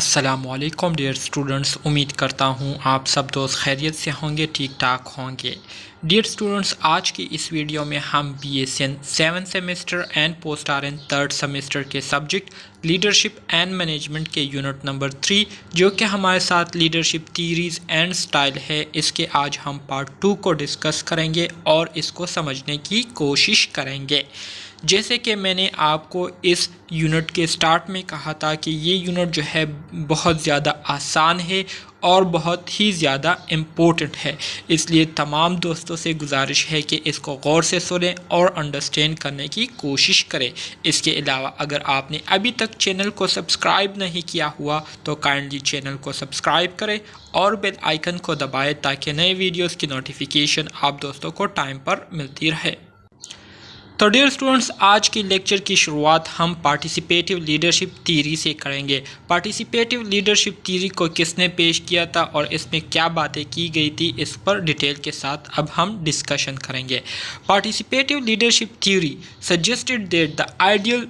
अस्सलामुअलैकुम dear students, उम्मीद करता हूँ आप सब दोस्त खैरियत से होंगे, ठीक ठाक होंगे। डियर स्टूडेंट्स, आज की इस वीडियो में हम BSN 7th semester and post RN 3rd semester के सब्जेक्ट लीडरशिप एंड मैनेजमेंट के यूनिट नंबर 3 जो कि हमारे साथ लीडरशिप थीरीज एंड स्टाइल है, इसके आज हम पार्ट 2 को डिस्कस करेंगे और इसको समझने की कोशिश करेंगे। जैसे कि मैंने आपको इस यूनिट के स्टार्ट में कहा था कि ये यूनिट जो है बहुत ज़्यादा आसान है और बहुत ही ज़्यादा इम्पोर्टेंट है, इसलिए तमाम दोस्तों से गुजारिश है कि इसको गौर से सुनें और अंडरस्टैंड करने की कोशिश करें। इसके अलावा अगर आपने अभी तक चैनल को सब्सक्राइब नहीं किया हुआ तो काइंडली चैनल को सब्सक्राइब करें और बेल आइकन को दबाएं ताकि नए वीडियोज़ की नोटिफिकेशन आप दोस्तों को टाइम पर मिलती रहे। तो डियर स्टूडेंट्स, आज की लेक्चर की शुरुआत हम पार्टिसिपेटिव लीडरशिप थ्योरी से करेंगे। पार्टिसिपेटिव लीडरशिप थ्योरी को किसने पेश किया था और इसमें क्या बातें की गई थी, इस पर डिटेल के साथ अब हम डिस्कशन करेंगे। Participative leadership theory suggested that the ideal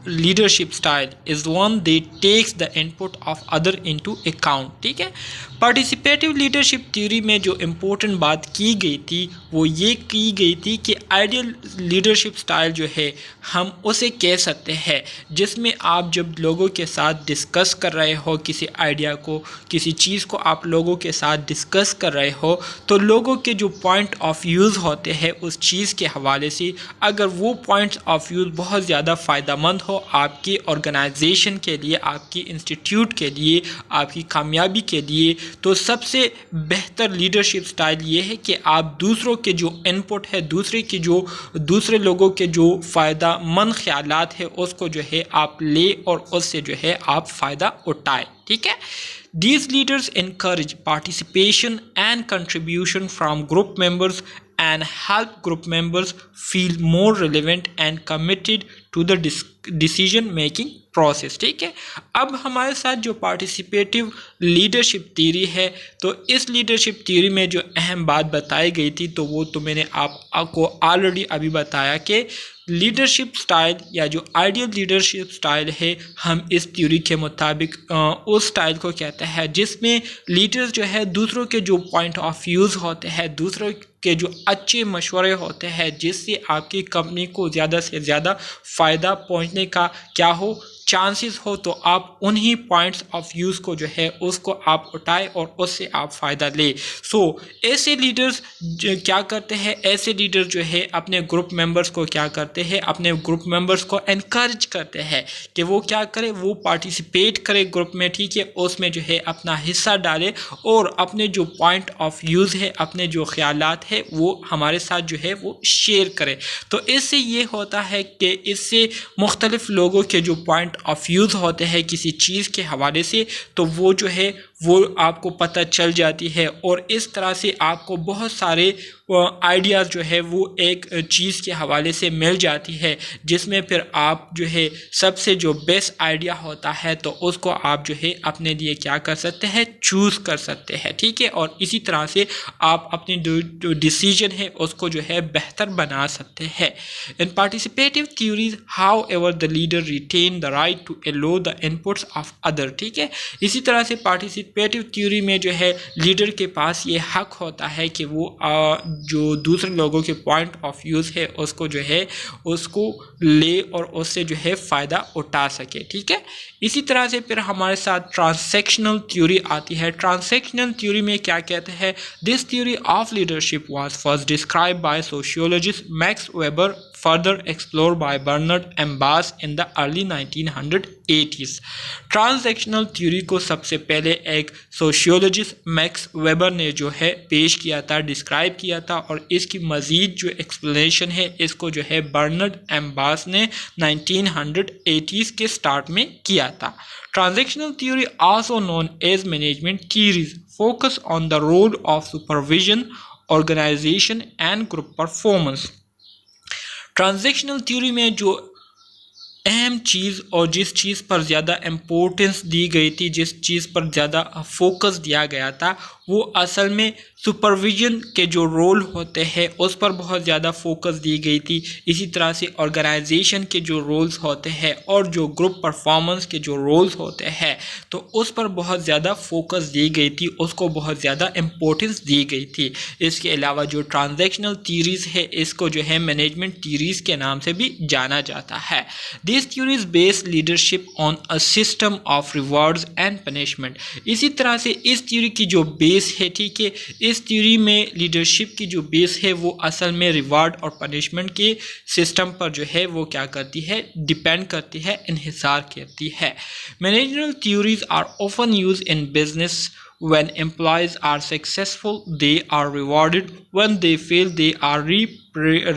leadership style is one that takes the input of other into account. ठीक है, पार्टिसिपेटिव लीडरशिप थ्योरी में जो इम्पोर्टेंट बात की गई थी वो ये की गई थी कि आइडियल लीडरशिप स्टाइल जो है हम उसे कह सकते हैं जिसमें आप जब लोगों के साथ डिस्कस कर रहे हो किसी आइडिया को, किसी चीज़ को आप लोगों के साथ डिस्कस कर रहे हो तो लोगों के जो पॉइंट ऑफ व्यूज़ होते हैं उस चीज़ के हवाले से, अगर वो पॉइंट्स ऑफ व्यूज़ बहुत ज़्यादा फ़ायदेमंद हो आपकी ऑर्गेनाइजेशन के लिए, आपकी इंस्टीट्यूट के लिए, आपकी कामयाबी के लिए, तो सबसे बेहतर लीडरशिप स्टाइल ये है कि आप दूसरों के जो इनपुट है, दूसरे लोगों के जो फ़ायदा मंद ख्यालात है उसको जो है आप ले और उससे जो है आप फ़ायदा उठाए। ठीक है, These leaders encourage participation and contribution from group members and help group members feel more relevant and committed to the decision making process। ठीक है, अब हमारे साथ जो पार्टिसिपेटिव लीडरशिप थ्योरी है तो इस लीडरशिप थ्योरी में जो अहम बात बताई गई थी तो वो तो मैंने आपको ऑलरेडी अभी बताया कि लीडरशिप स्टाइल या जो आइडियल लीडरशिप स्टाइल है हम इस थ्योरी के मुताबिक उस स्टाइल को कहते हैं जिसमें लीडर्स जो है दूसरों के जो पॉइंट ऑफ व्यूज़ होते हैं, दूसरों के जो अच्छे मशवरे होते हैं जिससे आपकी कंपनी को ज़्यादा से ज़्यादा फ़ायदा पहुंचने का क्या हो चांसेस हो, तो आप उन्हीं पॉइंट्स ऑफ व्यूज़ को जो है उसको आप उठाए और उससे आप फ़ायदा ले। ऐसे लीडर्स क्या करते हैं, ऐसे लीडर्स जो है अपने ग्रुप मेंबर्स को क्या करते हैं, अपने ग्रुप मेंबर्स को एनकरेज करते हैं कि वो क्या करे, वो पार्टिसिपेट करे ग्रुप में। ठीक है, उसमें जो है अपना हिस्सा डाले और अपने जो पॉइंट ऑफ व्यूज़ है, अपने जो ख्यालात है वो हमारे साथ जो है वो शेयर करे। तो इससे ये होता है कि इससे मुख्तलिफ लोगों के जो पॉइंट ऑफ व्यूज़ होते हैं किसी चीज़ के हवाले से तो वो जो है वो आपको पता चल जाती है और इस तरह से आपको बहुत सारे आइडियाज़ जो है वो एक चीज़ के हवाले से मिल जाती है जिसमें फिर आप जो है सबसे जो बेस्ट आइडिया होता है तो उसको आप जो है अपने लिए क्या कर सकते हैं, चूज़ कर सकते हैं। ठीक है, और इसी तरह से आप अपनी जो डिसीजन है उसको जो है बेहतर बना सकते हैं। In participative theories however the leader retain the right to allow the inputs of other. ठीक है, इसी तरह से पार्टिसिपेटिव थ्योरी में जो है लीडर के पास ये हक होता है कि वो जो दूसरे लोगों के पॉइंट ऑफ व्यूज़ है उसको जो है उसको ले और उससे जो है फ़ायदा उठा सके। ठीक है, इसी तरह से फिर हमारे साथ ट्रांसैक्शनल थ्योरी आती है। ट्रांसैक्शनल थ्योरी में क्या कहते हैं, this theory of leadership was first describe by sociologist max weber, further explored by Bernard M. Bass in the early 1980s। Transactional theory को सबसे पहले एक सोशियोलॉजिस्ट मैक्स वेबर ने जो है पेश किया था, डिस्क्राइब किया था और इसकी मज़ीद जो एक्सप्लेनेशन है इसको जो है बर्नार्ड एम बास ने 1980s के स्टार्ट में किया था। Transactional theory also known as management theories focus on the role of supervision, organisation and group performance. Transactional theory में जो अहम चीज़ और जिस चीज़ पर ज़्यादा इम्पोर्टेंस दी गई थी, जिस चीज़ पर ज़्यादा फोकस दिया गया था, वो असल में सुपरविज़न के जो रोल होते हैं उस पर बहुत ज़्यादा फोकस दी गई थी। इसी तरह से ऑर्गेनाइजेशन के जो रोल्स होते हैं और जो ग्रुप परफॉर्मेंस के जो रोल्स होते हैं तो उस पर बहुत ज़्यादा फोकस दी गई थी, उसको बहुत ज़्यादा इम्पोर्टेंस दी गई थी। इसके अलावा जो ट्रांजैक्शनल थ्योरीज है, इसको जो है मैनेजमेंट थ्योरीज के नाम से भी जाना जाता है। This theories base leadership on a system of rewards and punishment. इसी तरह से इस थ्योरी की जो बेस है, ठीक है, इस थ्योरी में लीडरशिप की जो बेस है वो असल में रिवार्ड और पनिशमेंट के सिस्टम पर जो है वो क्या करती है, डिपेंड करती है, इन्हिसार करती है। Managerial theories are often use in business. When employees are successful, they are rewarded. When they fail, they are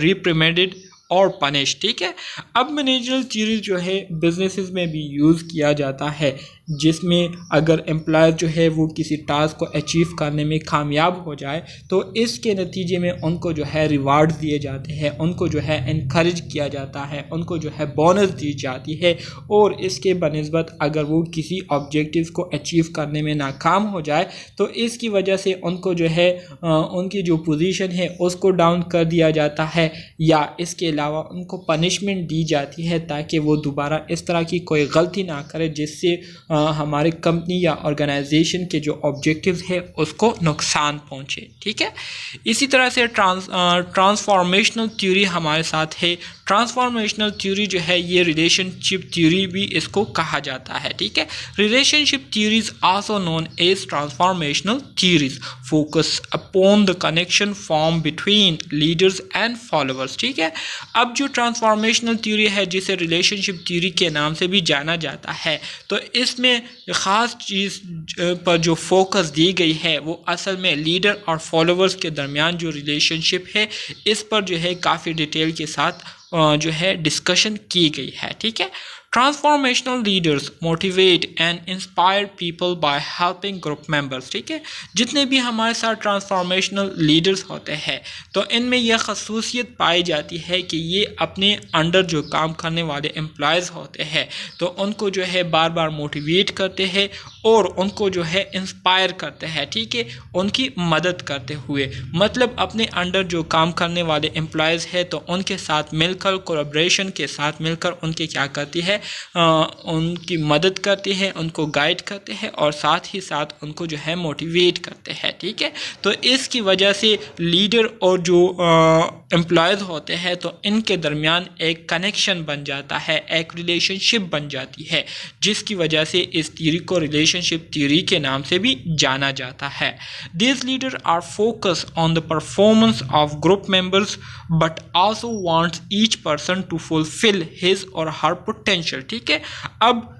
reprimanded और पनिश। ठीक है, अब मैनेजरल थ्योरी जो है बिजनेसेस में भी यूज़ किया जाता है, जिसमें अगर एम्प्लॉयर जो है वो किसी टास्क को अचीव करने में कामयाब हो जाए तो इसके नतीजे में उनको जो है रिवार्ड दिए जाते हैं, उनको जो है इनकरेज किया जाता है, उनको जो है बोनस दी जाती है। और इसके बनिस्बत अगर वो किसी ऑब्जेक्टिव को अचीव करने में नाकाम हो जाए तो इसकी वजह से उनको जो है उनकी जो पोजीशन है उसको डाउन कर दिया जाता है, या इसके अलावा उनको पनिशमेंट दी जाती है ताकि वो दोबारा इस तरह की कोई गलती ना करे जिससे हमारे कंपनी या ऑर्गेनाइजेशन के जो ऑब्जेक्टिव्स है उसको नुकसान पहुंचे। ठीक है, इसी तरह से ट्रांसफॉर्मेशनल थ्योरी हमारे साथ है। ट्रांसफॉर्मेशनल थ्योरी जो है ये रिलेशनशिप थ्योरी भी इसको कहा जाता है। ठीक है, relationship theories also known as transformational theories focus upon the connection form between leaders and followers. ठीक है, अब जो ट्रांसफॉर्मेशनल थ्योरी है जिसे रिलेशनशिप थ्योरी के नाम से भी जाना जाता है, तो इसमें ख़ास चीज़ पर जो फोकस दी गई है वो असल में लीडर और फॉलोअर्स के दरमियान जो रिलेशनशिप है इस पर जो है काफ़ी डिटेल के साथ जो है डिस्कशन की गई है। ठीक है, transformational leaders motivate and inspire people by helping group members. ठीक है, जितने भी हमारे साथ ट्रांसफॉर्मेशनल लीडर्स होते हैं तो इनमें यह खसूसियत पाई जाती है कि ये अपने अंडर जो काम करने वाले एम्प्लॉयज़ होते हैं तो उनको जो है बार बार मोटिवेट करते हैं और उनको जो है इंस्पायर करते हैं। ठीक है, उनकी मदद करते हुए, मतलब अपने अंडर जो काम करने वाले एम्प्लॉयज़ हैं तो उनके साथ मिलकर, कोलैबोरेशन के साथ मिलकर उनके क्या करती है, उनकी मदद करते हैं, उनको गाइड करते हैं और साथ ही साथ उनको जो है मोटिवेट करते हैं। ठीक है, तो इसकी वजह से लीडर और जो एम्प्लॉयज़ होते हैं तो इनके दरमियान एक कनेक्शन बन जाता है, एक रिलेशनशिप बन जाती है, जिसकी वजह से इस थ्योरी को रिलेशनशिप थ्योरी के नाम से भी जाना जाता है। These leaders are focused on the performance of group members but also wants each person to fulfill his or her potential। ठीक है, अब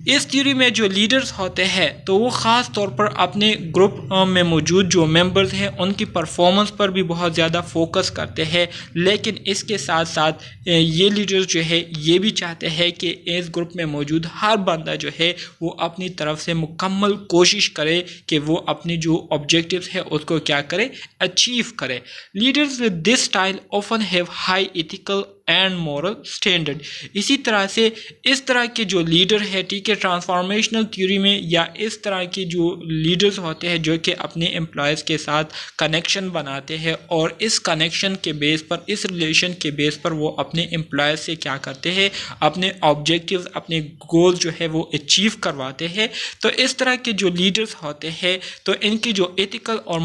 इस थ्योरी में जो लीडर्स होते हैं तो वो ख़ास तौर पर अपने ग्रुप में मौजूद जो मेंबर्स हैं उनकी परफॉर्मेंस पर भी बहुत ज़्यादा फोकस करते हैं, लेकिन इसके साथ साथ ये लीडर्स जो है ये भी चाहते हैं कि इस ग्रुप में मौजूद हर बंदा जो है वो अपनी तरफ से मुकम्मल कोशिश करे कि वो अपनी जो ऑब्जेक्टिव्स है उसको क्या करे, अचीव करे। Leaders with this style often have high ethical and moral standard. इसी तरह से इस तरह के जो लीडर है, ठीक है, ट्रांसफॉर्मेशनल थ्योरी में या इस तरह के जो लीडर्स होते हैं जो कि अपने एम्प्लॉयज़ के साथ कनेक्शन बनाते हैं और इस कनेक्शन के बेस पर, इस रिलेशन के बेस पर वो अपने एम्प्लॉयज़ से क्या करते हैं, अपने ऑब्जेक्टिव्स, अपने गोल जो है वो अचीव करवाते हैं। तो इस तरह के जो लीडर्स होते हैं तो इनकी जो एथिकल और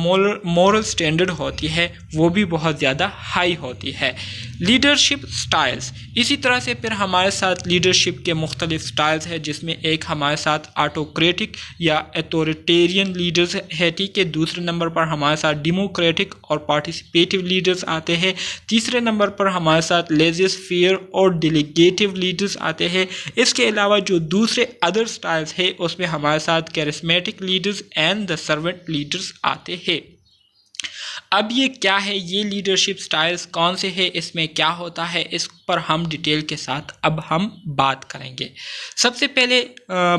मॉरल स्टैंडर्ड होती है वो भी बहुत ज़्यादा हाई होती है। लीडरशिप स्टाइल्स, इसी तरह से फिर हमारे साथ लीडरशिप के मुख्तलिफ स्टाइल्स हैं, जिसमें एक हमारे साथ ऑटोक्रेटिक या अथॉरिटेरियन लीडर्स है। ठीक है, दूसरे नंबर पर हमारे साथ डेमोक्रेटिक और पार्टिसिपेटिव लीडर्स आते हैं। तीसरे नंबर पर हमारे साथ लेज़र फेयर और डेलीगेटिव लीडर्स आते हैं। इसके अलावा जो दूसरे अदर स्टाइल्स है उसमें हमारे साथ charismatic leaders and the servant leaders आते हैं। अब ये क्या है, ये लीडरशिप स्टाइल्स कौन से हैं, इसमें क्या होता है, इस पर हम डिटेल के साथ अब हम बात करेंगे। सबसे पहले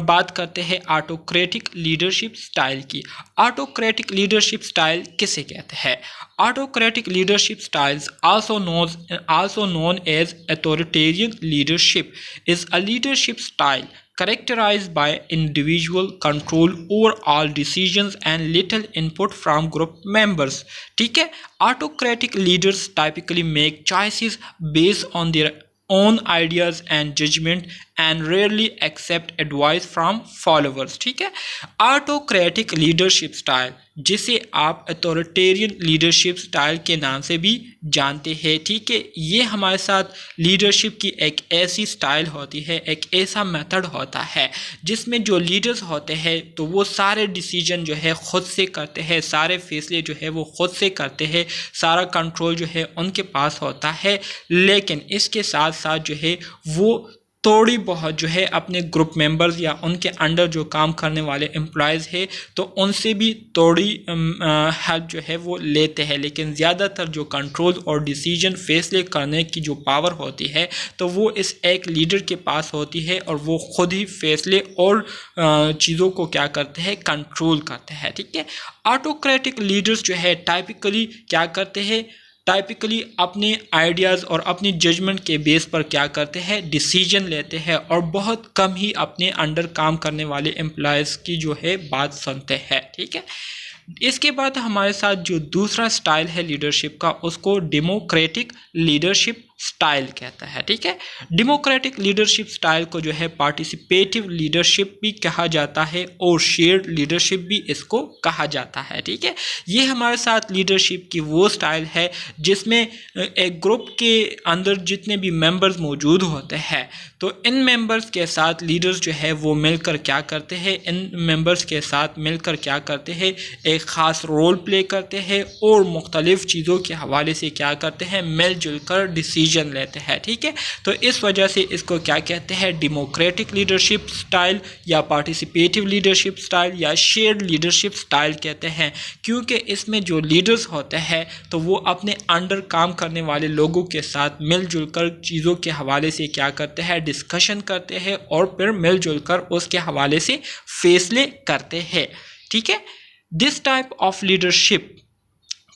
बात करते हैं ऑटोक्रेटिक लीडरशिप स्टाइल की। ऑटोक्रेटिक लीडरशिप स्टाइल किसे कहते हैं? Autocratic leadership styles, also known as authoritarian leadership, is a leadership style characterized by individual control over all decisions and little input from group members. ठीक है, autocratic leaders typically make choices based on their own ideas and judgment and rarely accept advice from followers. ठीक है, autocratic leadership style, जिसे आप authoritarian leadership style के नाम से भी जानते हैं, ठीक है, ये हमारे साथ लीडरशिप की एक ऐसी स्टाइल होती है, एक ऐसा मेथड होता है जिसमें जो लीडर्स होते हैं तो वो सारे डिसीजन जो है ख़ुद से करते हैं, सारे फैसले जो है वो ख़ुद से करते हैं, सारा कंट्रोल जो है उनके पास होता है, लेकिन इसके साथ साथ जो है वो थोड़ी बहुत जो है अपने ग्रुप मेंबर्स या उनके अंडर जो काम करने वाले एम्प्लॉयज़ है तो उनसे भी थोड़ी हेल्प जो है वो लेते हैं, लेकिन ज़्यादातर जो कंट्रोल और डिसीजन फैसले करने की जो पावर होती है तो वो इस एक लीडर के पास होती है और वो खुद ही फैसले और चीज़ों को क्या करते हैं, कंट्रोल करते हैं। ठीक है, ऑटोक्रेटिक लीडर्स जो है टाइपिकली क्या करते हैं, टाइपिकली अपने आइडियाज़ और अपनी जजमेंट के बेस पर क्या करते हैं, डिसीजन लेते हैं और बहुत कम ही अपने अंडर काम करने वाले एम्प्लॉयज़ की जो है बात सुनते हैं। ठीक है, इसके बाद हमारे साथ जो दूसरा स्टाइल है लीडरशिप का, उसको डेमोक्रेटिक लीडरशिप स्टाइल कहता है। ठीक है, डेमोक्रेटिक लीडरशिप स्टाइल को जो है पार्टिसिपेटिव लीडरशिप भी कहा जाता है और शेयर्ड लीडरशिप भी इसको कहा जाता है। ठीक है, ये हमारे साथ लीडरशिप की वो स्टाइल है जिसमें एक ग्रुप के अंदर जितने भी मेंबर्स मौजूद होते हैं तो इन मेंबर्स के साथ लीडर्स जो है वो मिलकर क्या करते हैं, इन मेंबर्स के साथ मिलकर क्या करते हैं, एक ख़ास रोल प्ले करते हैं और मुख्तलिफ़ चीज़ों के हवाले से क्या करते हैं, मिलजुल कर डिसीजन लेते हैं। ठीक है, तो इस वजह से इसको क्या कहते हैं, डेमोक्रेटिक लीडरशिप स्टाइल या पार्टिसिपेटिव लीडरशिप स्टाइल या शेयर्ड लीडरशिप स्टाइल कहते हैं, क्योंकि इसमें जो लीडर्स होते हैं तो वो अपने अंडर काम करने वाले लोगों के साथ मिलजुल कर चीज़ों के हवाले से क्या करते हैं, डिस्कशन करते हैं और फिर मिलजुल कर उसके हवाले से फैसले करते हैं। ठीक है, this type of leadership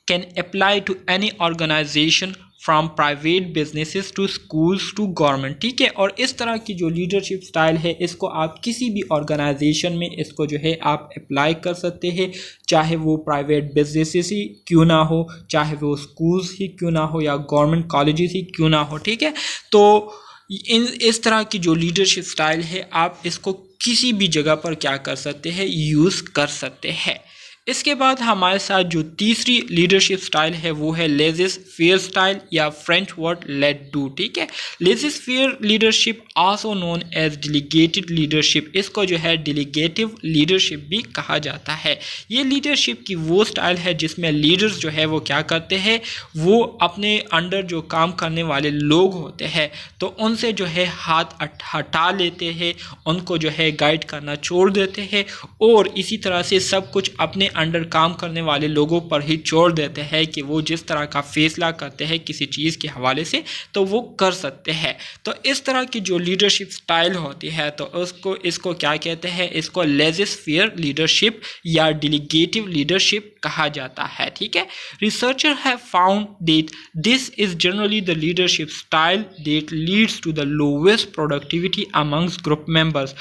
can apply to any organisation from private businesses to schools to government. ठीक है, और इस तरह की जो लीडरशिप स्टाइल है इसको आप किसी भी ऑर्गेनाइजेशन में इसको जो है आप अप्लाई कर सकते हैं, चाहे वो प्राइवेट बिजनेसेस ही क्यों ना हो, चाहे वो स्कूल्स ही क्यों ना हो या गवर्नमेंट कॉलेजेस ही क्यों ना हो। ठीक है, तो इस तरह की जो लीडरशिप स्टाइल है आप इसको किसी भी जगह पर क्या कर सकते हैं, यूज़ कर सकते हैं। इसके बाद हमारे साथ जो तीसरी लीडरशिप स्टाइल है वो है लेज़ी फेयर स्टाइल या फ्रेंच वर्ड लेट डू। ठीक है, laissez faire leadership also known as delegated leadership, इसको जो है डेलीगेटिव लीडरशिप भी कहा जाता है। ये लीडरशिप की वो स्टाइल है जिसमें लीडर्स जो है वो क्या करते हैं, वो अपने अंडर जो काम करने वाले लोग होते हैं तो उनसे जो है हाथ हटा लेते हैं, उनको जो है गाइड करना छोड़ देते हैं और इसी तरह से सब कुछ अपने अंडर काम करने वाले लोगों पर ही छोड़ देते हैं कि वो जिस तरह का फैसला करते हैं किसी चीज़ के हवाले से तो वो कर सकते हैं। तो इस तरह की जो लीडरशिप स्टाइल होती है तो इसको क्या कहते हैं, इसको लेज़ी फेयर लीडरशिप या डेलीगेटिव लीडरशिप कहा जाता है। ठीक है, researcher have found that this is generally the leadership style that leads to the lowest productivity amongst group members.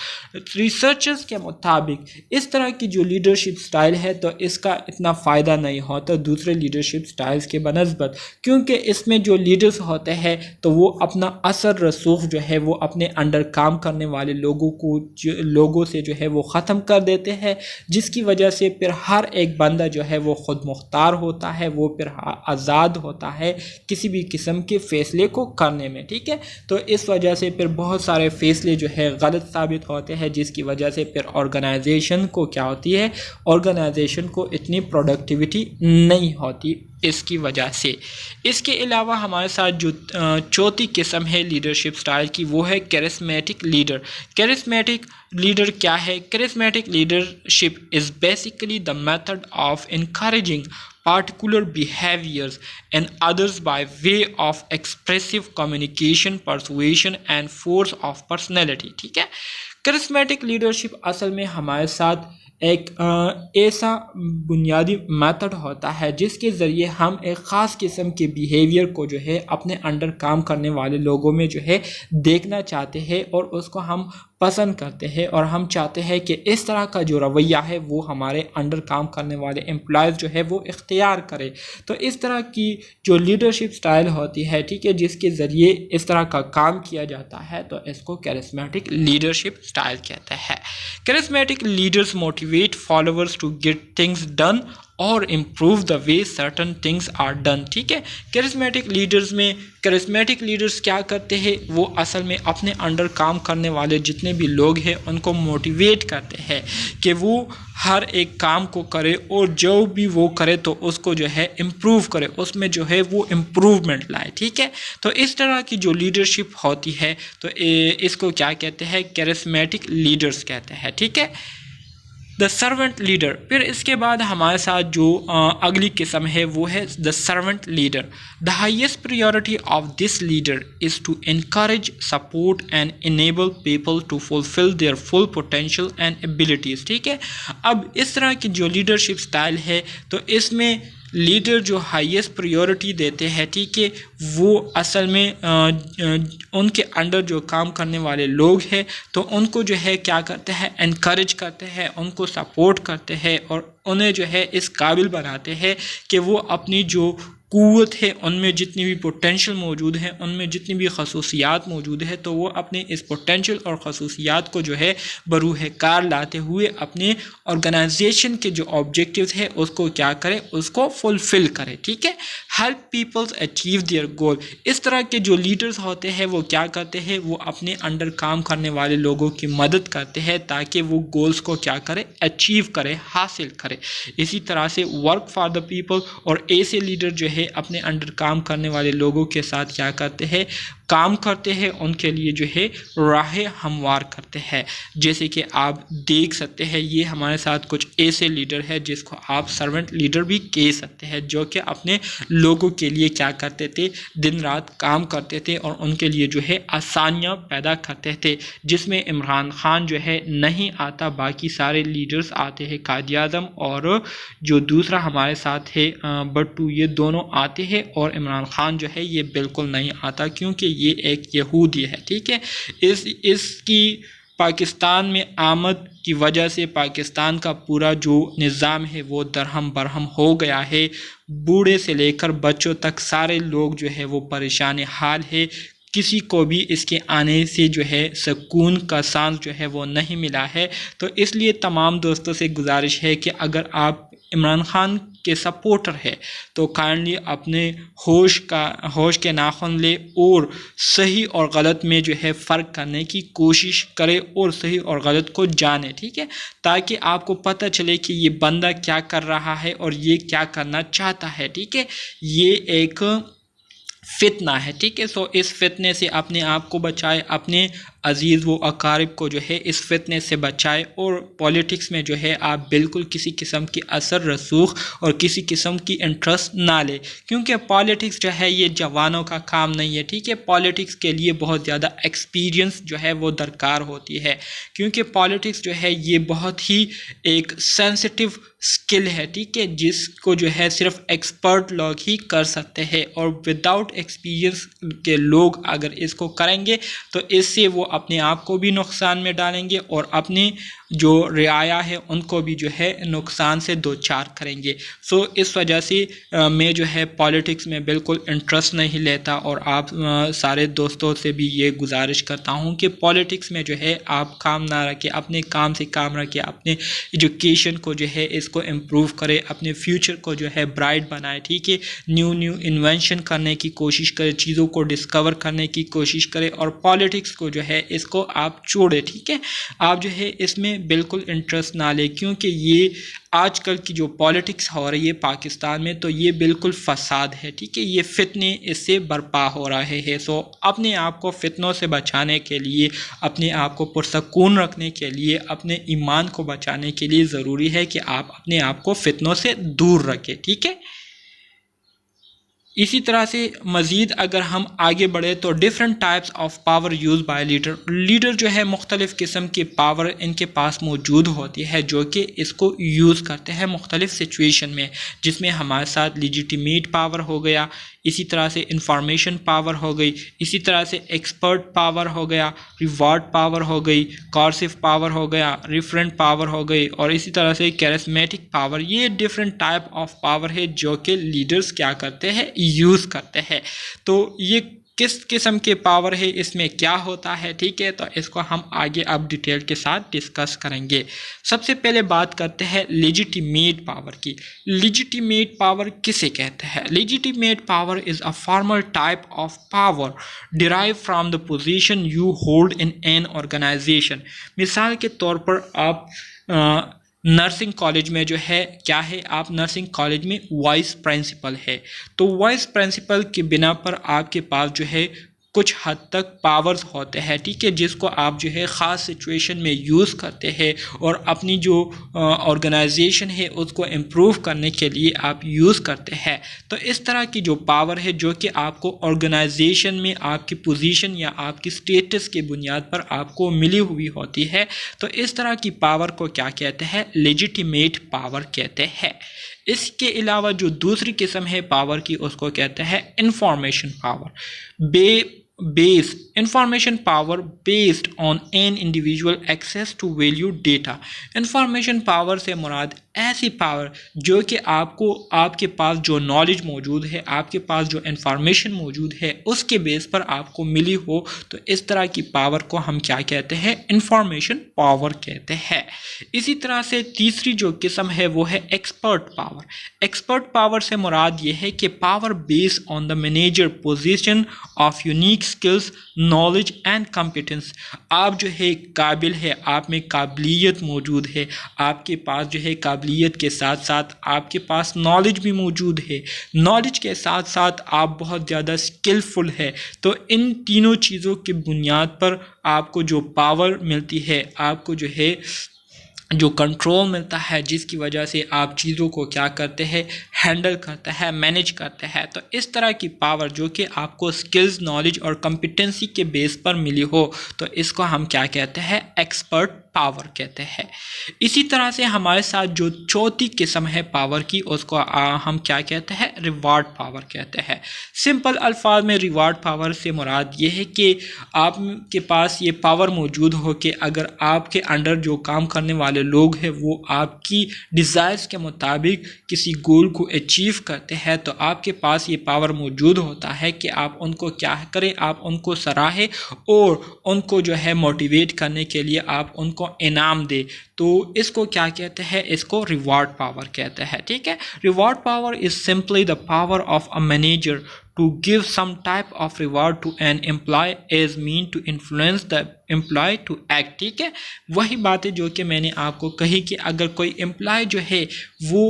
Researchers के मुताबिक इस तरह की जो लीडरशिप स्टाइल है तो इसका इतना फ़ायदा नहीं होता दूसरे लीडरशिप स्टाइल्स के बनस्बत, क्योंकि इसमें जो लीडर्स होते हैं तो वो अपना असर रसूख जो है वो अपने अंडर काम करने वाले लोगों से जो है वो ख़त्म कर देते हैं, जिसकी वजह से फिर हर एक बंदा जो है वो ख़ुद मुख्तार होता है, वो फिर आज़ाद होता है किसी भी किस्म के फ़ैसले को करने में। ठीक है, तो इस वजह से फिर बहुत सारे फ़ैसले जो है गलत साबित होते हैं, जिसकी वजह से फिर ऑर्गेनाइजेशन को क्या होती है, ऑर्गेनाइजेशन ऑर्गेनाइजेशन को इतनी प्रोडक्टिविटी नहीं होती इसकी वजह से। इसके अलावा हमारे साथ जो चौथी किस्म है लीडरशिप स्टाइल की वो है कैरिस्मेटिक लीडर। कैरिस्मेटिक लीडर क्या है? Charismatic leadership is basically the method of encouraging particular behaviors in others by way of expressive communication, persuasion and force of personality। ठीक है, करिस्मेटिक लीडरशिप असल में हमारे साथ एक ऐसा बुनियादी मेथड होता है जिसके ज़रिए हम एक ख़ास किस्म के बिहेवियर को जो है अपने अंडर काम करने वाले लोगों में जो है देखना चाहते हैं और उसको हम पसंद करते हैं और हम चाहते हैं कि इस तरह का जो रवैया है वो हमारे अंडर काम करने वाले एम्प्लॉयज़ जो है वो इख्तियार करे। तो इस तरह की जो लीडरशिप स्टाइल होती है, ठीक है, जिसके ज़रिए इस तरह का काम किया जाता है तो इसको कैरिस्मेटिक लीडरशिप स्टाइल कहते हैं। Charismatic leaders motivate followers to get things done और improve the way certain things are done. ठीक है, कैरिस्मेटिक लीडर्स क्या करते हैं? वो असल में अपने अंडर काम करने वाले जितने भी लोग हैं उनको मोटिवेट करते हैं कि वो हर एक काम को करे और जो भी वो करे तो उसको जो है इम्प्रूव करे, उसमें जो है वो इम्प्रूवमेंट लाए। ठीक है, तो इस तरह की जो लीडरशिप होती है तो इसको क्या कहते हैं? कैरिस्मेटिक लीडर्स कहते हैं। ठीक है, द सर्वेंट लीडर। फिर इसके बाद हमारे साथ जो अगली किस्म है वो है the servant leader. The highest priority of this leader is to encourage, support and enable people to fulfil their full potential and abilities. ठीक है, अब इस तरह की जो लीडरशिप स्टाइल है तो इसमें लीडर जो हाईएस्ट प्रायोरिटी देते हैं, ठीक है, वो असल में उनके अंडर जो काम करने वाले लोग हैं तो उनको जो है क्या करते हैं? इनकरेज करते हैं, उनको सपोर्ट करते हैं और उन्हें जो है इस काबिल बनाते हैं कि वो अपनी जो क़ुव्वत है, उनमें जितनी भी पोटेंशियल मौजूद है, उनमें जितनी भी खसूसियात मौजूद है तो वो अपने इस पोटेंशियल और खसूसियात को जो है बरूह कार लाते हुए अपने ऑर्गेनाइजेशन के जो ऑब्जेक्टिव्स है उसको क्या करें? उसको फुलफ़िल करें। ठीक है, help peoples achieve their goal. इस तरह के जो लीडर्स होते हैं वो क्या करते हैं? वो अपने अंडर काम करने वाले लोगों की मदद करते हैं ताकि वो गोल्स को क्या करें? अचीव करें, हासिल करें। इसी तरह से वर्क फॉर द पीपल, और ऐसे लीडर जो है अपने अंडर काम करने वाले लोगों के साथ क्या करते हैं? काम करते हैं, उनके लिए जो है राह हमवार करते हैं। जैसे कि आप देख सकते हैं ये हमारे साथ कुछ ऐसे लीडर हैं जिसको आप सर्वेंट लीडर भी कह सकते हैं, जो कि अपने लोगों के लिए क्या करते थे? दिन रात काम करते थे और उनके लिए जो है आसानियाँ पैदा करते थे, जिसमें इमरान खान जो है नहीं आता, बाकी सारे लीडर्स आते हैं, कायद आज़म और जो दूसरा हमारे साथ है भट्टू, ये दोनों आते हैं और इमरान खान जो है ये बिल्कुल नहीं आता क्योंकि ये एक यहूदी है। ठीक है, इसकी पाकिस्तान में आमद की वजह से पाकिस्तान का पूरा जो निज़ाम है वो दरहम बरहम हो गया है। बूढ़े से लेकर बच्चों तक सारे लोग जो है वो परेशान हाल है। किसी को भी इसके आने से जो है सुकून का सांस जो है वो नहीं मिला है। तो इसलिए तमाम दोस्तों से गुजारिश है कि अगर आप इमरान खान के सपोर्टर है तो काइंडली अपने होश के नाखून ले और सही और गलत में जो है फ़र्क करने की कोशिश करे और सही और गलत को जाने। ठीक है, ताकि आपको पता चले कि ये बंदा क्या कर रहा है और ये क्या करना चाहता है। ठीक है, ये एक फितना है। ठीक है, सो इस फितने से अपने आप को बचाए, अपने अजीज़ व अकारिब को जो है इस फितने से बचाए और पॉलिटिक्स में जो है आप बिल्कुल किसी किस्म की असर रसूख और किसी किस्म की इंटरेस्ट ना ले, क्योंकि पॉलिटिक्स जो है ये जवानों का काम नहीं है। ठीक है, पॉलिटिक्स के लिए बहुत ज़्यादा एक्सपीरियंस जो है वो दरकार होती है, क्योंकि पॉलिटिक्स जो है ये बहुत ही एक सेंसिटिव स्किल है। ठीक है, जिसको जो है सिर्फ एक्सपर्ट लोग ही कर सकते हैं और विदाउट एक्सपीरियंस के लोग अगर इसको करेंगे तो इससे वो अपने आप को भी नुकसान में डालेंगे और अपनी जो रियाया है उनको भी जो है नुकसान से दो चार करेंगे। सो इस वजह से मैं जो है पॉलिटिक्स में बिल्कुल इंटरेस्ट नहीं लेता और आप सारे दोस्तों से भी ये गुजारिश करता हूँ कि पॉलिटिक्स में जो है आप काम ना रखें, अपने काम से काम रखें, अपने एजुकेशन को जो है इसको इम्प्रूव करें, अपने फ्यूचर को जो है ब्राइट बनाए। ठीक है, न्यू इन्वेंशन करने की कोशिश करें, चीज़ों को डिस्कवर करने की कोशिश करें और पॉलिटिक्स को जो है है इसको आप छोड़े, ठीक है। आप जो है इसमें बिल्कुल इंटरेस्ट ना ले, क्योंकि ये आजकल की जो पॉलिटिक्स हो रही है पाकिस्तान में तो ये बिल्कुल फसाद है, ठीक है। ये फितने इससे बर्पा हो रहे हैं। सो अपने आप को फितनों से बचाने के लिए, अपने आप को पुरसकून रखने के लिए, अपने ईमान को बचाने के लिए ज़रूरी है कि आप अपने आप को फितनों से दूर रखें, ठीक है। इसी तरह से मज़ीद अगर हम आगे बढ़े तो different types of power use by leader. Leader जो है मुख्तलिफ़ किस्म की पावर इनके पास मौजूद होती है जो कि इसको यूज़ करते हैं मुख्तलिफ़ सिचुएशन में, जिसमें हमारे साथ लेजिटिमेट पावर हो गया, इसी तरह से इंफॉर्मेशन पावर हो गई, इसी तरह से एक्सपर्ट पावर हो गया, रिवॉर्ड पावर हो गई, कॉर्सिव पावर हो गया, रिफरेंट पावर हो गई, और इसी तरह से कैरिस्मेटिक पावर। ये डिफरेंट टाइप ऑफ पावर है जो कि लीडर्स क्या करते हैं, यूज़ करते हैं। तो ये किस किस्म के पावर है, इसमें क्या होता है, ठीक है। तो इसको हम आगे अब डिटेल के साथ डिस्कस करेंगे। सबसे पहले बात करते हैं लेजिटिमेट पावर की। लेजिटिमेट पावर किसे कहते हैं? Legitimate power is a formal type of power derive from the position you hold in an organisation. मिसाल के तौर पर आप नर्सिंग कॉलेज में जो है क्या है, आप नर्सिंग कॉलेज में वाइस प्रिंसिपल है, तो वाइस प्रिंसिपल के बिना पर आपके पास जो है कुछ हद तक पावर्स होते हैं, ठीक है, जिसको आप जो है ख़ास सिचुएशन में यूज़ करते हैं और अपनी जो ऑर्गेनाइजेशन है उसको इम्प्रूव करने के लिए आप यूज़ करते हैं। तो इस तरह की जो पावर है जो कि आपको ऑर्गेनाइजेशन में आपकी पोजीशन या आपकी स्टेटस के बुनियाद पर आपको मिली हुई होती है, तो इस तरह की पावर को क्या कहते हैं? लेजिटिमेट पावर कहते हैं। इसके अलावा जो दूसरी किस्म है पावर की उसको कहते हैं information power. Base information power based on an individual access to value data. Information power से मुराद ऐसी पावर जो कि आपको आपके पास जो नॉलेज मौजूद है, आपके पास जो इंफॉर्मेशन मौजूद है उसके बेस पर आपको मिली हो, तो इस तरह की पावर को हम क्या कहते हैं? इंफॉर्मेशन पावर कहते हैं। इसी तरह से तीसरी जो किस्म है वो है एक्सपर्ट पावर। एक्सपर्ट पावर से मुराद ये है कि power based on the manager position of unique skills, knowledge and competence. आप जो है काबिल है, आप में काबिलियत मौजूद है, आपके पास जो है काबिलियत के साथ साथ आपके पास नॉलेज भी मौजूद है, नॉलेज के साथ साथ आप बहुत ज़्यादा स्किलफुल है। तो इन तीनों चीज़ों की बुनियाद पर आपको जो पावर मिलती है, आपको जो है जो कंट्रोल मिलता है, जिसकी वजह से आप चीज़ों को क्या करते हैं? हैंडल करते हैं, मैनेज करते हैं। तो इस तरह की पावर जो कि आपको स्किल्स, नॉलेज और कॉम्पिटेंसी के बेस पर मिली हो, तो इसको हम क्या कहते हैं? एक्सपर्ट पावर कहते हैं। इसी तरह से हमारे साथ जो चौथी किस्म है पावर की उसको हम क्या कहते हैं? रिवार्ड पावर कहते हैं। सिंपल अल्फाज में रिवार्ड पावर से मुराद ये है कि आपके पास ये पावर मौजूद हो कि अगर आपके अंडर जो काम करने वाले लोग हैं वो आपकी डिज़ायर्स के मुताबिक किसी गोल को अचीव करते हैं, तो आपके पास ये पावर मौजूद होता है कि आप उनको क्या करें? आप उनको सराहें और उनको जो है मोटिवेट करने के लिए आप उनको इनाम दे। तो इसको क्या कहते हैं? इसको रिवॉर्ड पावर कहते हैं, ठीक है। Reward power is simply the power of a manager to give some type of reward to an employee as mean to influence the employee to act, ठीक है। वही बात है जो कि मैंने आपको कही कि अगर कोई एम्प्लॉय जो है वो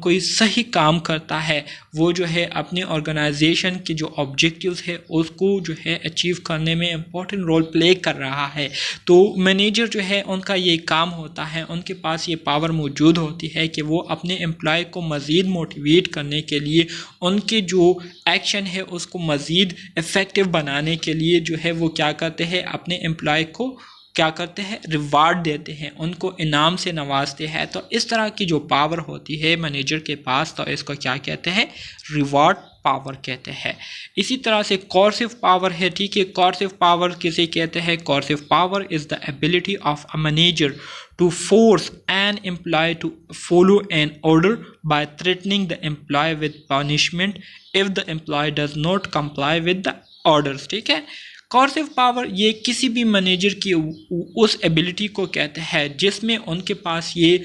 कोई सही काम करता है, वो जो है अपने ऑर्गेनाइजेशन के जो ऑब्जेक्टिव्स है उसको जो है अचीव करने में इम्पोर्टेंट रोल प्ले कर रहा है, तो मैनेजर जो है उनका ये काम होता है, उनके पास ये पावर मौजूद होती है कि वो अपने एम्प्लॉय को मज़ीद मोटिवेट करने के लिए, उनके जो एक्शन है उसको मज़ीद इफ़ेक्टिव बनाने के लिए जो है वो क्या करते हैं? अपने एम्प्लॉय को क्या करते हैं? रिवार्ड देते हैं, उनको इनाम से नवाजते हैं। तो इस तरह की जो पावर होती है मैनेजर के पास, तो इसको क्या कहते हैं? रिवार्ड पावर कहते हैं। इसी तरह से कॉर्सिव पावर है, ठीक है। कॉर्सिव पावर किसे कहते हैं? Coercive power is the ability of a manager to force an employee to follow an order by threatening the employee with punishment if the employee does not comply with the orders, ठीक है। Coercive power ये किसी भी manager की उस ability को कहते हैं जिसमें उनके पास ये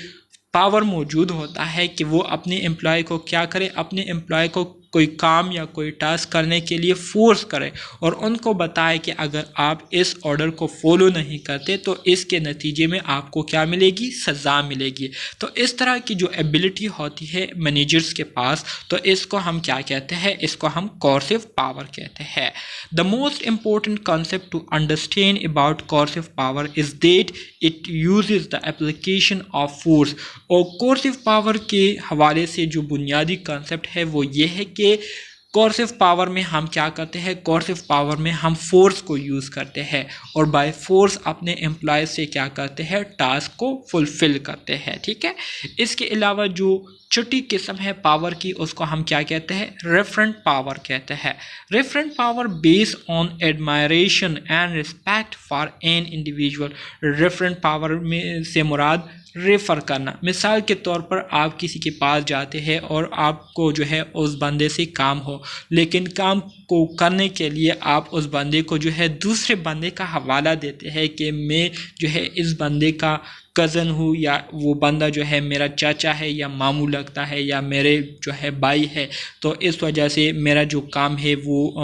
पावर मौजूद होता है कि वो अपने एम्प्लॉय को क्या करे? अपने एम्प्लॉय को कोई काम या कोई टास्क करने के लिए फोर्स करे और उनको बताए कि अगर आप इस ऑर्डर को फॉलो नहीं करते तो इसके नतीजे में आपको क्या मिलेगी, सज़ा मिलेगी। तो इस तरह की जो एबिलिटी होती है मैनेजर्स के पास, तो इसको हम क्या कहते हैं, इसको हम कोर्सिव पावर कहते हैं। The most important concept to understand about coercive power is that it uses the application of force. और कोर्सिव पावर के हवाले से जो बुनियादी कॉन्सेप्ट है वो ये है कि कोर्सिव पावर में हम क्या करते हैं, कोर्सिव पावर में हम फोर्स को यूज़ करते हैं और बाय फोर्स अपने एम्प्लॉय से क्या करते हैं, टास्क को फुलफिल करते हैं। ठीक है, इसके अलावा जो छोटी किस्म है पावर की उसको हम क्या कहते हैं, रेफरेंट पावर कहते हैं। Referent power based on admiration and respect for an individual. Referent power में से मुराद रेफ़र करना। मिसाल के तौर पर आप किसी के पास जाते हैं और आपको जो है उस बंदे से काम हो, लेकिन काम को करने के लिए आप उस बंदे को जो है दूसरे बंदे का हवाला देते हैं कि मैं जो है इस बंदे का कज़न हूँ या वो बंदा जो है मेरा चाचा है या मामू लगता है या मेरे जो है भाई है, तो इस वजह से मेरा जो काम है वो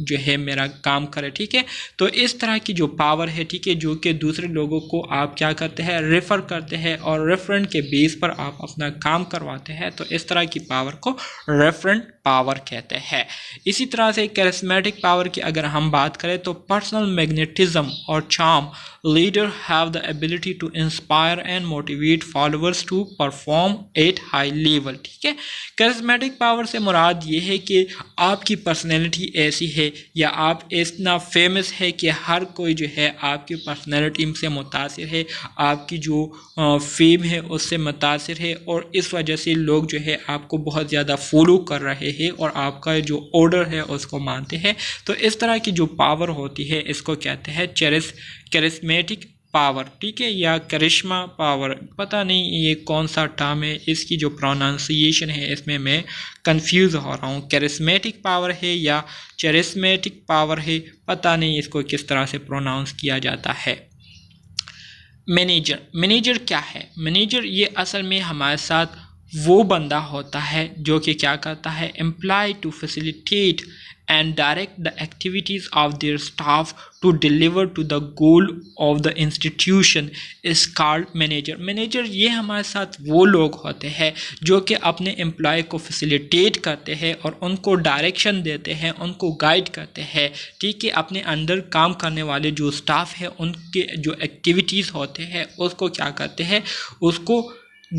जो है मेरा काम करे। ठीक है, तो इस तरह की जो पावर है, ठीक है, जो कि दूसरे लोगों को आप क्या करते हैं, रेफ़र करते हैं और रेफरेंट के बेस पर आप अपना काम करवाते हैं, तो इस तरह की पावर को रेफरेंट पावर कहते हैं। इसी तरह से कैरिस्मेटिक पावर की अगर हम बात करें तो पर्सनल मैग्नेटिज्म और charm. Leader have the ability to inspire and motivate followers to perform at high level. ठीक है, कैरिस्मेटिक पावर से मुराद ये है कि आपकी पर्सनैलिटी ऐसी है या आप इतना फेमस है कि हर कोई जो है आपकी पर्सनैलिटी से मुतासिर है, आपकी जो फेम है उससे मुतासिर है और इस वजह से लोग जो है आपको बहुत ज़्यादा फॉलो कर रहे हैं और आपका जो ऑर्डर है उसको मानते हैं। तो इस तरह की जो पावर होती है इसको कहते हैं कैरिस्मेटिक पावर। ठीक है, या करिश्मा पावर, पता नहीं ये कौन सा टर्म है, इसकी जो प्रोनाउंसिएशन है इसमें मैं कंफ्यूज हो रहा हूँ। कैरिस्मेटिक पावर है या चेरिस्मेटिक पावर है, पता नहीं इसको किस तरह से प्रोनाउंस किया जाता है। मैनेजर क्या है? मैनेजर ये असल में हमारे साथ वो बंदा होता है जो कि क्या करता है, employ to facilitate and direct the activities of their staff to deliver to the goal of the institution is called manager। Manager ये हमारे साथ वो लोग होते हैं जो कि अपने एम्प्लॉय को फैसिलिटेट करते हैं और उनको डायरेक्शन देते हैं, उनको गाइड करते हैं। ठीक है, अपने अंडर काम करने वाले जो स्टाफ है उनके जो एक्टिविटीज़ होते हैं उसको क्या करते हैं, उसको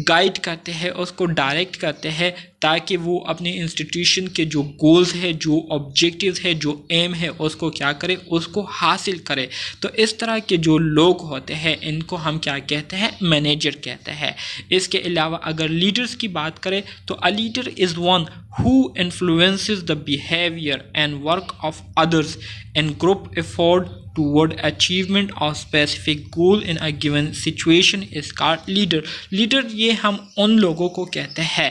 गाइड करते हैं, उसको डायरेक्ट करते हैं ताकि वो अपने इंस्टीट्यूशन के जो गोल्स है, जो ऑब्जेक्टिव्स है, जो एम है उसको क्या करे, उसको हासिल करे। तो इस तरह के जो लोग होते हैं इनको हम क्या कहते हैं, मैनेजर कहते हैं। इसके अलावा अगर लीडर्स की बात करें तो a leader is one who influences the behavior and work of others and group effort toward achievement of specific goal in a given situation is called leader। Leader ये हम उन लोगों को कहते हैं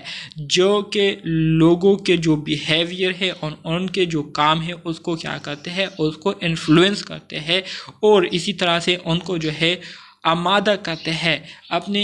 जो कि लोगों के जो बिहेवियर है और उनके जो काम है उसको क्या करते हैं, उसको इन्फ्लुएंस करते हैं और इसी तरह से उनको जो है आमादा करते हैं, अपने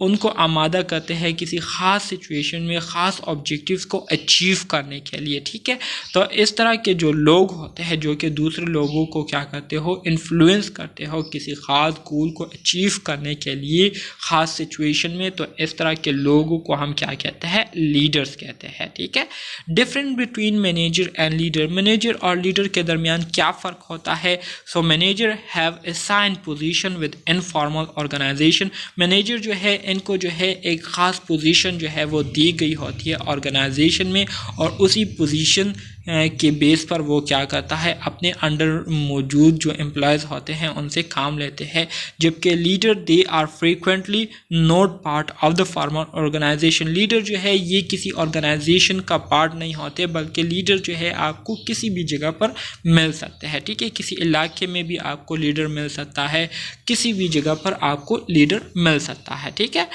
उनको आमादा करते हैं किसी ख़ास सिचुएशन में ख़ास ऑब्जेक्टिव्स को अचीव करने के लिए। ठीक है, तो इस तरह के जो लोग होते हैं जो कि दूसरे लोगों को क्या करते हो, इन्फ्लुएंस करते हो किसी ख़ास गोल को अचीव करने के लिए ख़ास सिचुएशन में, तो इस तरह के लोगों को हम क्या कहते हैं, लीडर्स कहते हैं। ठीक है, different between manager and leader. Manager और लीडर के दरमियान क्या फ़र्क होता है? So manager have assign position with informal organisation. Manager जो है इनको जो है एक ख़ास पोजीशन जो है वो दी गई होती है ऑर्गेनाइजेशन में और उसी पोजीशन के बेस पर वो क्या करता है, अपने अंडर मौजूद जो एम्प्लॉयज़ होते हैं उनसे काम लेते हैं। जबकि leader they are frequently not part of the formal organisation. Leader जो है ये किसी ऑर्गेनाइजेशन का पार्ट नहीं होते, बल्कि लीडर जो है आपको किसी भी जगह पर मिल सकते हैं। ठीक है, किसी इलाके में भी आपको लीडर मिल सकता है, किसी भी जगह पर आपको लीडर मिल सकता है। ठीक है,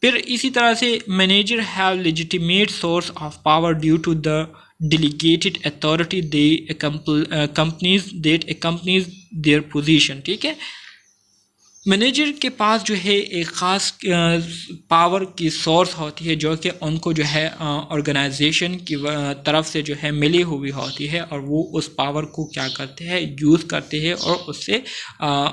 फिर इसी तरह से manager have legitimate source of power due to the delegated authority they accompanies their position। ठीक है, मैनेजर के पास जो है एक ख़ास पावर की सोर्स होती है जो कि उनको जो है ऑर्गेनाइजेशन की तरफ से जो है मिली हुई होती है, और वो उस पावर को क्या करते हैं, यूज़ करते हैं और उससे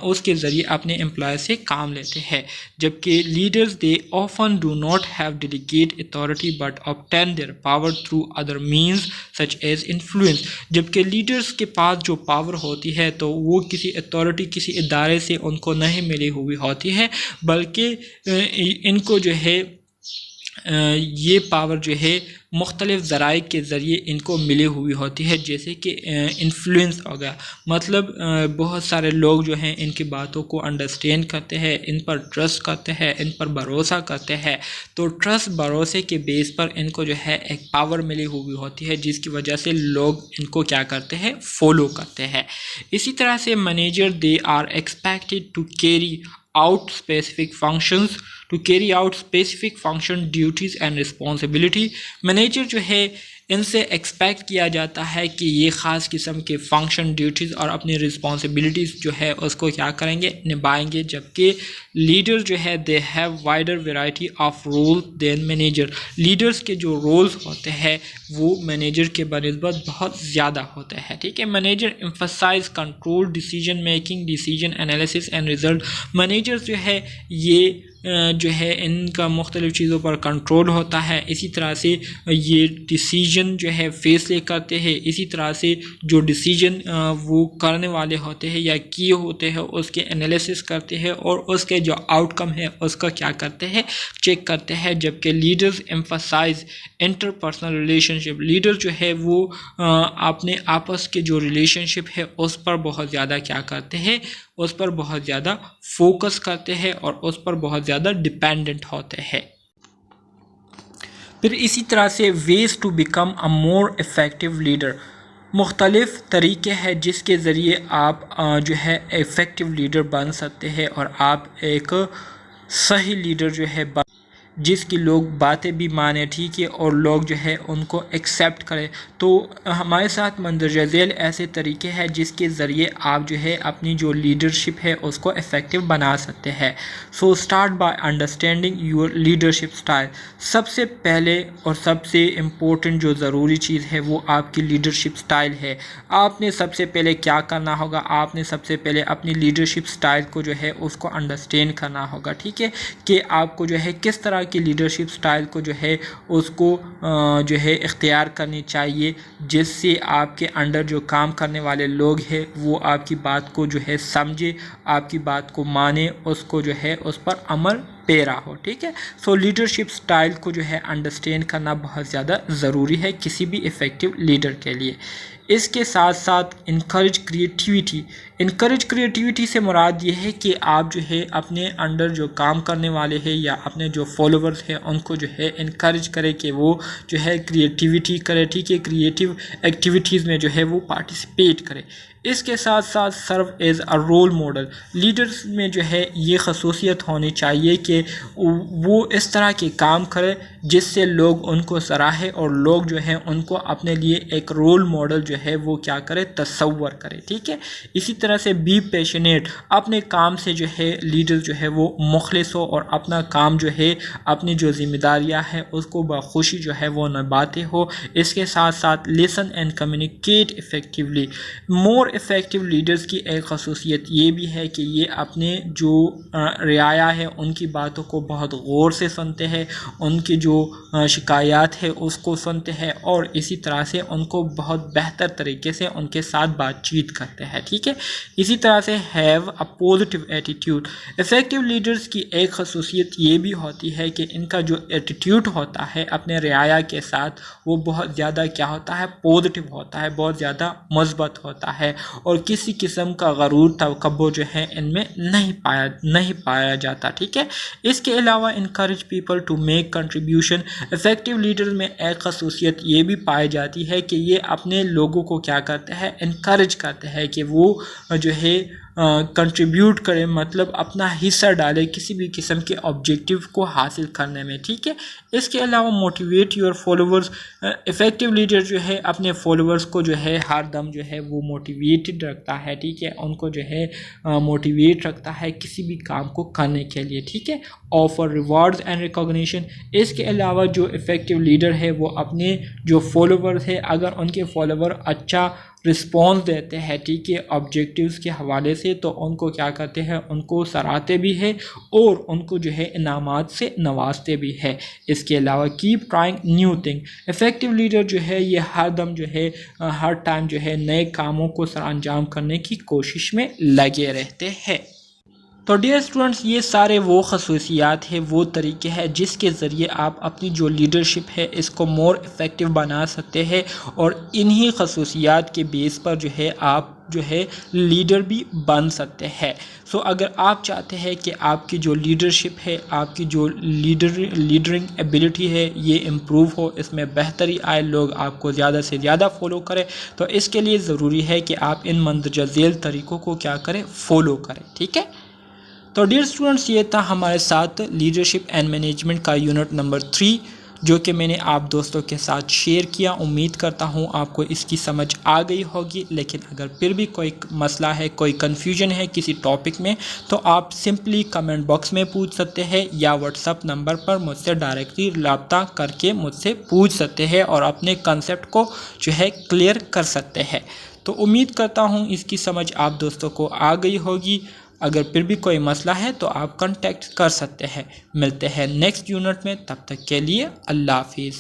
उसके ज़रिए अपने एम्प्लॉय से काम लेते हैं। जबकि leaders they often do not have delegate authority but obtain their power through other means such as influence. जबकि लीडर्स के पास जो पावर होती है तो वो किसी अथॉरिटी, किसी इदारे से उनको नहीं मिली हुई होती है, बल्कि इनको जो है ये पावर जो है मुख्तलिफ़ ज़राए के ज़रिए इनको मिली हुई होती है, जैसे कि इन्फ्लुएंस हो गया। मतलब बहुत सारे लोग जो हैं इनकी बातों को अंडरस्टैंड करते हैं, इन पर ट्रस्ट करते हैं, इन पर भरोसा करते हैं, तो ट्रस्ट भरोसे के बेस पर इनको जो है एक पावर मिली हुई होती है, जिसकी वजह से लोग इनको क्या करते हैं, फॉलो करते हैं। इसी तरह से manager they are expected to carry out specific functions to carry out specific function duties and responsibility। Manager जो है इनसे एक्सपेक्ट किया जाता है कि ये ख़ास किस्म के फंक्शन, ड्यूटीज़ और अपनी रिस्पॉन्सिबिलिटीज़ जो है उसको क्या करेंगे, निभाएंगे। जबकि लीडर जो है they have wider variety of role than manager. Leaders के जो रोल्स होते हैं वो मैनेजर के बनिस्बत बहुत ज़्यादा होते हैं, ठीक है। Manager emphasise control, decision making, decision analysis and result. Managers जो है ये जो है इनका मुख्तलिफ़ चीज़ों पर कंट्रोल होता है। इसी तरह से ये डिसीजन जो है फैसले करते हैं, इसी तरह से जो डिसीजन वो करने वाले होते हैं या किए होते हैं उसके एनालिसिस करते हैं और उसके जो आउटकम है उसका क्या करते हैं, चेक करते हैं। जबकि leaders emphasise interpersonal relationship. Leader जो है वो अपने आपस के जो रिलेशनशिप है उस पर बहुत ज़्यादा क्या करते हैं, उस पर बहुत ज़्यादा फोकस करते हैं और उस पर बहुत ज़्यादा डिपेंडेंट होते हैं। फिर इसी तरह से ways to become a more effective leader. मुख्तलिफ़ तरीके हैं जिसके ज़रिए आप जो है इफ़ेक्टिव लीडर बन सकते हैं और आप एक सही लीडर जो है जिसकी लोग बातें भी माने, ठीक है, और लोग जो है उनको एक्सेप्ट करें। तो हमारे साथ मंदरजा झेल ऐसे तरीके हैं जिसके ज़रिए आप जो है अपनी जो लीडरशिप है उसको इफ़ेक्टिव बना सकते हैं। So start by understanding your leadership style. सबसे पहले और सबसे इम्पोर्टेंट जो ज़रूरी चीज़ है वो आपकी लीडरशिप स्टाइल है। आपने सबसे पहले क्या करना होगा, आपने सबसे पहले अपनी लीडरशिप स्टाइल को जो है उसको अंडरस्टैंड करना होगा, ठीक है, कि आपको जो है किस तरह की लीडरशिप स्टाइल को जो है उसको जो है इख्तियार करनी चाहिए, जिससे आपके अंडर जो काम करने वाले लोग हैं वो आपकी बात को जो है समझे, आपकी बात को माने, उसको जो है उस पर अमल पेरा हो, ठीक है। सो लीडरशिप स्टाइल को जो है अंडरस्टैंड करना बहुत ज़्यादा ज़रूरी है किसी भी इफ़ेक्टिव लीडर के लिए। इसके साथ साथ इनकरेज क्रिएटिविटी। इनकरेज क्रिएटिविटी से मुराद ये है कि आप जो है अपने अंडर जो काम करने वाले हैं या अपने जो फॉलोवर्स हैं उनको जो है इनकरेज करें कि वो जो है क्रिएटिविटी करें, ठीक है, क्रिएटिव एक्टिविटीज़ में जो है वो पार्टिसिपेट करें। इसके साथ साथ serve as a role model. Leaders में जो है ये खसूसियत होनी चाहिए कि वो इस तरह के काम करें जिससे लोग उनको सराहें और लोग जो हैं उनको अपने लिए एक रोल मॉडल जो है वो क्या करें, तसव्वुर करें, ठीक है। इसी तरह से बी पैशनेट। अपने काम से जो है लीडर जो है वो मुखलिस हो और अपना काम जो है, अपनी जो जिम्मेदारियां हैं उसको बखुशी जो है वो निभाते हो। इसके साथ साथ listen and communicate effectively. More effective leaders की एक खसूसियत ये भी है कि ये अपने जो रियाया है उनकी बातों को बहुत गौर से सुनते हैं, उनकी जो शिकायत है उसको सुनते हैं और इसी तरह से उनको बहुत बेहतर तरीके से उनके साथ बातचीत करते हैं, ठीक है। इसी तरह से have a positive attitude. Effective leaders की एक खसूसियत ये भी होती है कि इनका जो एटीट्यूड होता है अपने रियाया के साथ वो बहुत ज़्यादा क्या होता है, पॉजिटिव होता है, बहुत ज़्यादा मस्बत होता है और किसी किस्म का गरूर तकब्बुर जो है इनमें नहीं पाया जाता, ठीक है। इसके अलावा encourage people to make contribution. Effective leader में एक खसूसियत ये भी पाई जाती है कि ये अपने लोगों को क्या करते हैं, इनकरेज करते हैं कि वो जो है कंट्रीब्यूट करें, मतलब अपना हिस्सा डालें किसी भी किस्म के ऑब्जेक्टिव को हासिल करने में, ठीक है। इसके अलावा motivate your followers, effective leader जो है अपने फॉलोअर्स को जो है हर दम जो है वो मोटिवेटेड रखता है, ठीक है, उनको जो है मोटिवेट रखता है किसी भी काम को करने के लिए, ठीक है। ऑफर रिवार्ड्स एंड रिकॉग्निशन, इसके अलावा जो इफ़ेक्टिव लीडर है वो अपने जो फॉलोवर्स है, अगर उनके फॉलोवर अच्छा रिस्पॉन्स देते हैं, ठीक है, ऑब्जेक्टिव्स के हवाले से, तो उनको क्या करते हैं, उनको सराहते भी है और उनको जो है इनामात से नवाजते भी है। इसके अलावा keep trying new thing, effective leader जो है ये हर दम जो है हर टाइम जो है नए कामों को सरअंजाम करने की कोशिश में लगे रहते हैं। तो डियर स्टूडेंट्स, ये सारे वो खसूसियात है, वो तरीके हैं जिसके ज़रिए आप अपनी जो लीडरशिप है इसको मोर इफ़ेक्टिव बना सकते हैं और इन्हीं खसूसियात के बेस पर जो है आप जो है लीडर भी बन सकते हैं। सो अगर आप चाहते हैं कि आपकी जो लीडरशिप है, आपकी जो लीडरिंग एबिलिटी है ये इम्प्रूव हो, इसमें बेहतरी आए, लोग आपको ज़्यादा से ज़्यादा फॉलो करें, तो इसके लिए ज़रूरी है कि आप इन मंदरजा झेल तरीक़ों को क्या करें, फॉलो करें, ठीक है। तो डियर स्टूडेंट्स, ये था हमारे साथ लीडरशिप एंड मैनेजमेंट का यूनिट नंबर 3 जो कि मैंने आप दोस्तों के साथ शेयर किया। उम्मीद करता हूँ आपको इसकी समझ आ गई होगी, लेकिन अगर फिर भी कोई मसला है, कोई कन्फ्यूजन है किसी टॉपिक में, तो आप सिंपली कमेंट बॉक्स में पूछ सकते हैं या व्हाट्सअप नंबर पर मुझसे डायरेक्टली रब्ता करके मुझसे पूछ सकते हैं और अपने कंसेप्ट को जो है क्लियर कर सकते हैं। तो उम्मीद करता हूँ इसकी समझ आप दोस्तों को आ गई होगी। अगर फिर भी कोई मसला है तो आप कांटेक्ट कर सकते हैं। मिलते हैं नेक्स्ट यूनिट में, तब तक के लिए अल्लाह हाफिज़।